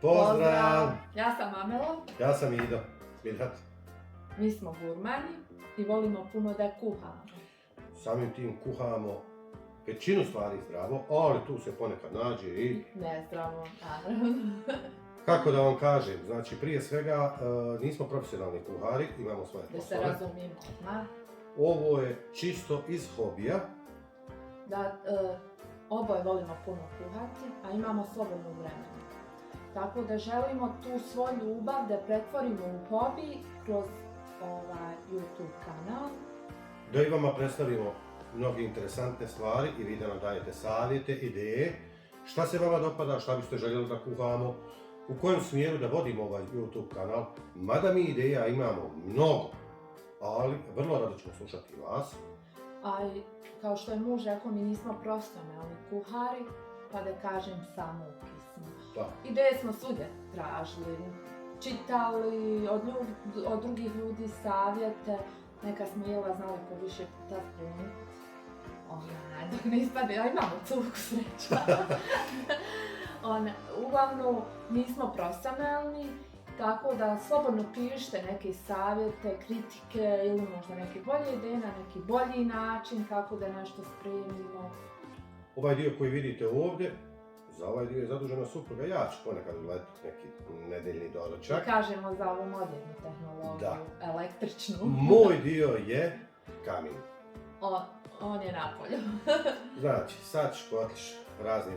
Pozdrav! Ja sam Amelo. Ja sam Ido. Vidhat. Mi smo gurmani i volimo puno da kuhamo. Samim tim kuhamo većinu stvari zdravo, ali tu se ponekad nađe i... Nezdravo, naravno. Kako da vam kažem, znači prije svega nismo profesionalni kuhari, imamo svoje poslove. Da se razumijemo odmah. Ovo je čisto iz hobija. Da, oboje volimo puno kuhati, a imamo slobodno vremena. Tako da želimo tu svoju ljubav da pretvorimo u hobi kroz YouTube kanal. Da i vama predstavimo mnoge interesantne stvari i vi da nam dajete savjete, ideje, šta se vama dopada, šta biste željeli da kuhamo, u kojem smjeru da vodimo ovaj YouTube kanal, mada mi ideja imamo mnogo, ali vrlo rado ćemo slušati vas. A kao što je muž rekao, mi nismo profesionalni kuhari, pa da kažem samouki smo. Ideje smo svugdje tražili, čitali od drugih ljudi savjete, neka smo jela znali po više puta spuniti. Dok ne ispadne, a imamo cuku sreća. Uglavnom, nismo profesionalni, tako da slobodno pišite neke savjete, kritike ili možda neke bolje ideje na neki bolji način kako da nešto spremimo. Ovaj dio koji vidite ovdje, za ovaj dio je zadužena supruga, ja ću ponekad uletiti neki nedeljni doručak. I kažemo za ovu modernu tehnologiju, električnu. Moj dio je kamin. On je napolju. Znači, sad ću kotliš razne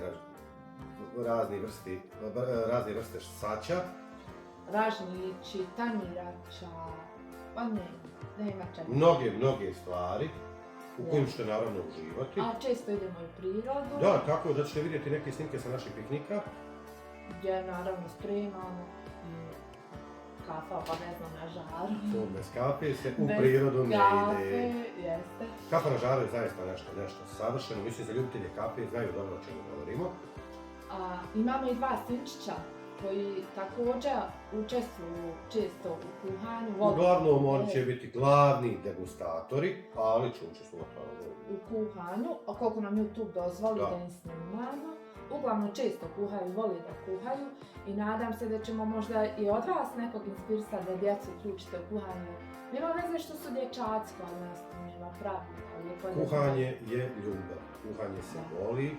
vrste sača. Ražnjići, tanjirača, pa nema čega. Mnoge stvari u kojim ćete naravno uživati. A često idemo u prirodu. Da, tako da ćete vidjeti neke snimke sa naših piknika. Gdje naravno spremamo kafa obavezno na žaru. Bez kafe se u prirodu ne ide. Jeste. Kafa na žaru je zaista nešto savršeno. Mislim, za ljubitelje kafe znaju dobro o čemu govorimo. Imamo i dva sinčića koji također učestvuju često u kuhanju. Uglavnom oni će biti glavni degustatori, ali će učestvovati u kuhanju, a koliko nam YouTube dozvoli da im snimamo. Uglavnom često kuhaju i voli da kuhaju i nadam se da ćemo možda i od vas nekog inspirisati da djecu uključite u kuhanje. Nema veze što su dječaci kod nas, nema pravila. Kuhanje je ljubav, kuhanje se voli.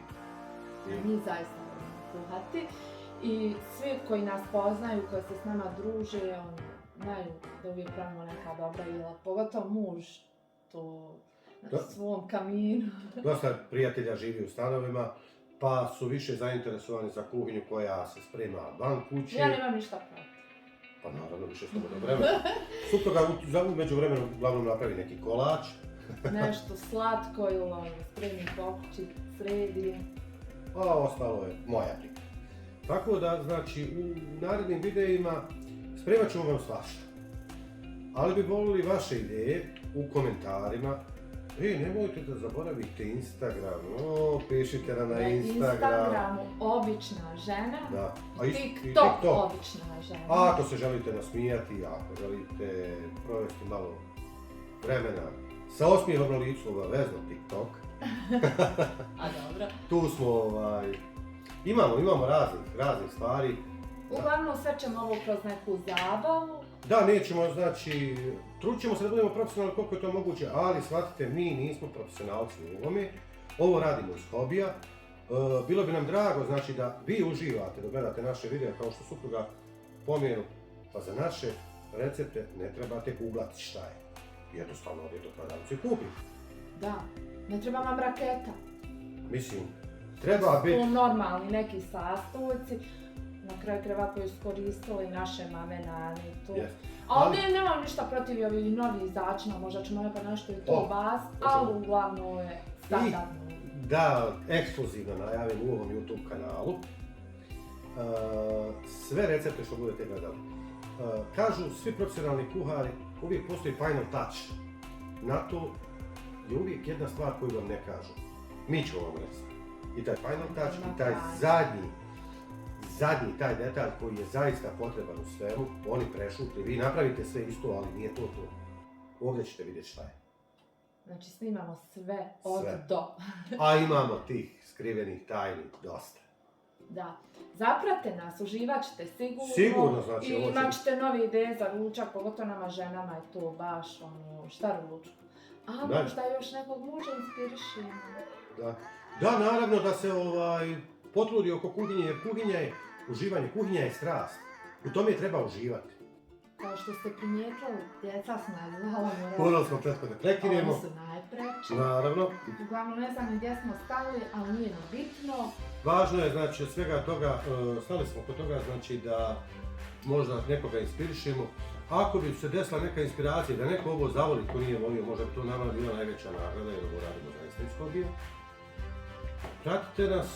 Mi zaista volimo kuhati i svi koji nas poznaju, koji se s nama druže, znaju da uvijek pravimo neka dobra jela, pogotovo muž tu na svom kaminu. Dosta prijatelja živi u stanovima, pa su više zainteresovani za kuhinju koja se sprema van kuće. Ja nemam ništa protiv. Pa naravno, više slobodno vremena. Supruga umeđu vremenu uglavnom napravi neki kolač. Nešto slatko ili spremi po kući, sredi. A ostalo je moja briga. Tako da, znači, u narednim videima spremat ćemo vam svašta. Ali bi volili vaše ideje u komentarima. Nemojte da zaboravite Instagram, pišite nam na Instagram. Instagramu obična žena, TikTok obična žena. A ako se želite nasmijati, ako želite provesti malo vremena sa osmijehom na licu, obavezno TikTok. A dobro. Tu smo, imamo raznih stvari. Uglavnom sve ćemo ovo kroz neku zabavu. Da, nećemo, znači, trudit ćemo se da budemo profesionalni koliko je to moguće, ali shvatite, mi nismo profesionalci u ovome. Ovo radimo iz hobija. Bilo bi nam drago, znači, da vi uživate, da gledate naše videe, kao što supruga pomenu, pa za naše recepte ne trebate googlati šta je. Jednostavno odete u prodavnicu i kupite. Da, ne treba vam raketa. Mislim, treba biti... To su normalni neki sastojci. Na kraju krajeva koji su koristili naše mame, nane i to. Ali nemam ništa protiv ovih novih izačina, možda ćemo nekad nešto i to vas, ali uglavnom je standardno. Da, ekskluzivno najavim u ovom YouTube kanalu. Sve recepte što budete gledali. Kažu svi profesionalni kuhari, uvijek postoji final touch. Na to je uvijek jedna stvar koju vam ne kažu. Mi ćemo vam reći. I taj final touch i taj zadnji taj detalj koji je zaista potreban u svemu, oni prešutli, vi napravite sve isto, ali nije to. Ovdje ćete vidjeti šta je. Znači snimamo sve od Sve. do. A imamo tih skrivenih tajni dosta. Da. Zaprate nas, uživat ćete sigurno. Sigurno, znači, I ovo će- imat ćete nove ideje za ručak, pogotovo nama ženama je to baš ono, šta ručku. A Da. možda još nekog muža inspirišemo. Da, naravno da se potrudi oko kuhinje, jer kuhinja je uživanje, kuhinja je strast. U tome treba uživati. Kao što ste primijetili, djeca smo nazvala Morali smo pretko da prekinemo. Oni su najpreći. Naravno. Uglavnom ne znam gdje smo stali, ali nije nam bitno. Važno je, znači, od svega toga, stali smo kod toga, znači, da možda nekoga inspirišemo. Ako bi se desila neka inspiracija, da neko ovo zavoli ko nije volio, možda bi to nama bila najveća nagrada, jer ovo radimo zaista iz hobija. Pratite nas,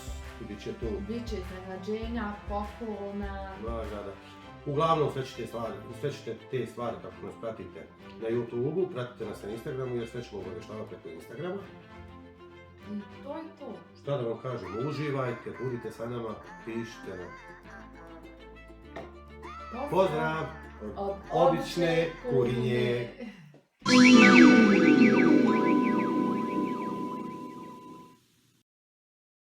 i bit će tu Biće iznenađenja, poklona. nagrada. Uglavnom sve ćete te stvari kako nas pratite na YouTube-u, pratite nas na Instagramu jer sve ćemo obavještavati preko Instagrama. I to je to. Šta da vam kažem, uživajte, budite sa nama, pišite nam. Pozdrav od obične kuhinje. kuhinje.